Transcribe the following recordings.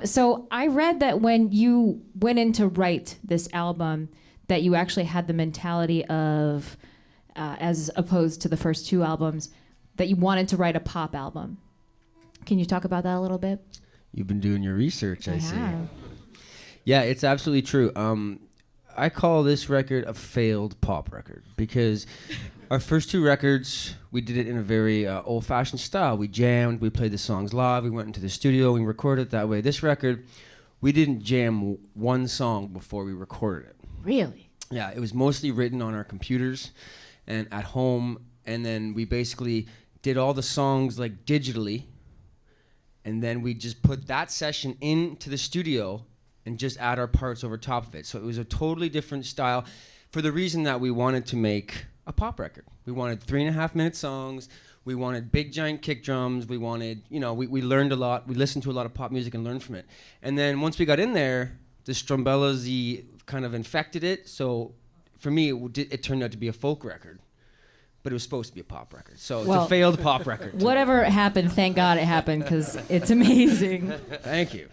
So I read that when you went in to write this album, that you actually had the mentality of, as opposed to the first two albums, that you wanted to write a pop album. Can you talk about that a little bit? You've been doing your research, I see. have. Yeah, it's absolutely true. I call this record a failed pop record because our first two records, we did it in a very old-fashioned style. We jammed, we played the songs live, we went into the studio, we recorded it that way. This record, we didn't jam one song before we recorded it. Really? Yeah, it was mostly written on our computers and at home, and then we basically did all the songs like digitally, and then we just put that session into the studio and just add our parts over top of it. So it was a totally different style for the reason that we wanted to make a pop record. We wanted 3.5-minute songs. We wanted big giant kick drums. We wanted, we learned a lot. We listened to a lot of pop music and learned from it. And then once we got in there, the Strumbellas kind of infected it. So for me, it turned out to be a folk record. But it was supposed to be a pop record. So it's a failed pop record. Whatever happened, thank God it happened, because it's amazing. Thank you.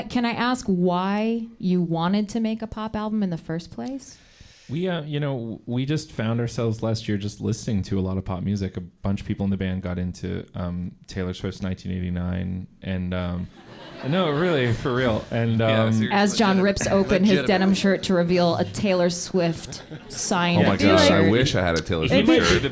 Can I ask why you wanted to make a pop album in the first place? We just found ourselves last year just listening to a lot of pop music. A bunch of people in the band got into Taylor Swift's 1989, and no, really, for real. And as John rips open his denim shirt to reveal a Taylor Swift signed Oh my God, t-shirt. I wish I had a Taylor he Swift might be shirt. the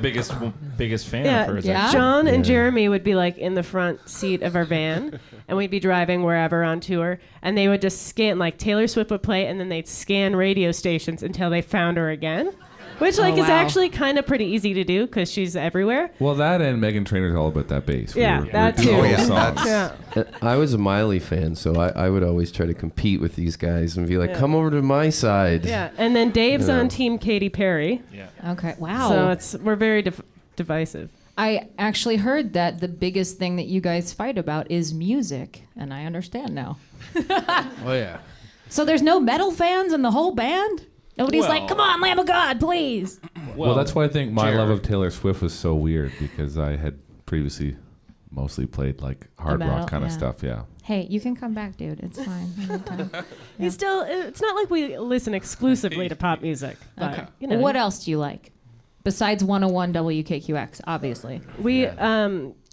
biggest fan Yeah, of hers. yeah. actually. John and Jeremy would be like in the front seat of our van, and we'd be driving wherever on tour, and they would just scan, like Taylor Swift would play, and then they'd scan radio stations until they found her again. Which is wow. actually kind of pretty easy to do because she's everywhere. Well, that and Meghan Trainor's all about that bass. Yeah, that doing too. all the Yeah. songs. Yeah. I was a Miley fan, so I would always try to compete with these guys and be like, come over to my side. Yeah, and then Dave's on Team Katy Perry. Yeah. Okay, wow. So we're very divisive. I actually heard that the biggest thing that you guys fight about is music, and I understand now. Oh, yeah. So there's no metal fans in the whole band? Nobody's Well- like, come on, Lamb of God, please. Well, that's why I think my Jared. love of Taylor Swift was so weird, because I had previously mostly played like hard metal, rock kind of yeah. stuff. Yeah. Hey, you can come back, dude. It's fine. Anytime. He's still. It's not like we listen exclusively to pop music. But, Okay. What else do you like? Besides 101 WKQX, obviously. We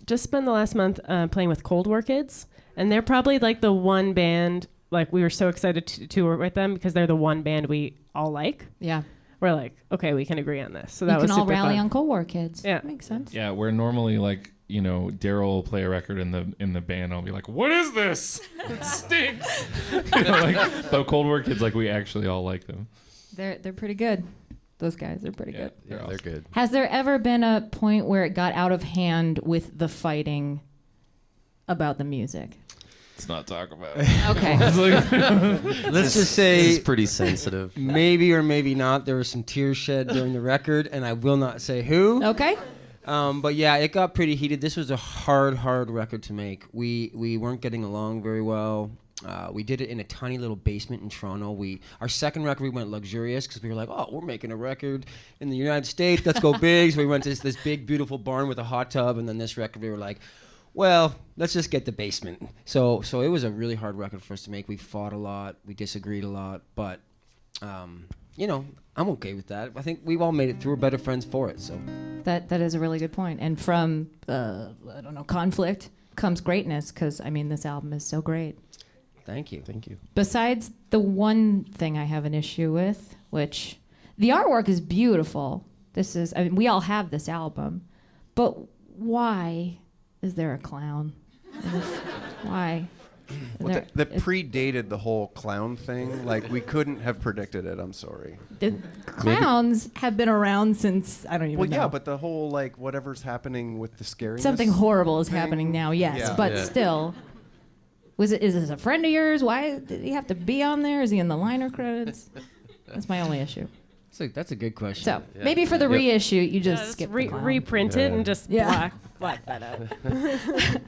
just spent the last month playing with Cold War Kids, and they're probably like the one band. Like, we were so excited to tour with them because they're the one band we all like. Yeah. We're like, okay, we can agree on this. So that You was can all super rally fun. on Cold War Kids. Yeah. Makes sense. Yeah, where normally like Daryl will play a record in the band. I'll be like, "What is this? It stinks." But Cold War Kids, like we actually all like them. They're pretty good. Those guys are pretty good. Yeah, they're good. Has there ever been a point where it got out of hand with the fighting about the music? Let's not talk about it. Okay. Let's just say This is pretty sensitive. maybe or maybe not. There was some tears shed during the record, and I will not say who. Okay. But yeah, it got pretty heated. This was a hard record to make. We weren't getting along very well. We did it in a tiny little basement in Toronto. Our second record, we went luxurious because we were like, oh, we're making a record in the United States. Let's go big. So we went to this big, beautiful barn with a hot tub. And then this record, we were like, well, let's just get the basement. So it was a really hard record for us to make. We fought a lot. We disagreed a lot. But, I'm okay with that. I think we've all made it through. We're better friends for it. So That is a really good point. And from, conflict comes greatness, because, this album is so great. thank you. Thank you. Besides the one thing I have an issue with, which the artwork is beautiful. We all have this album, but why is there a clown? Why? Well, that predated the whole clown thing. Like, we couldn't have predicted it. I'm sorry. The clowns have been around since, I don't even know. Well, yeah, but the whole, like, whatever's happening with the scariness. Something horrible is thing. happening now, yes. Yeah. But Yeah. still, is this a friend of yours? Why did he have to be on there? Is he in the liner credits? That's my only issue. That's a good question. So maybe for the reissue, you just skip the clown. reprint it and just Yeah. black that out.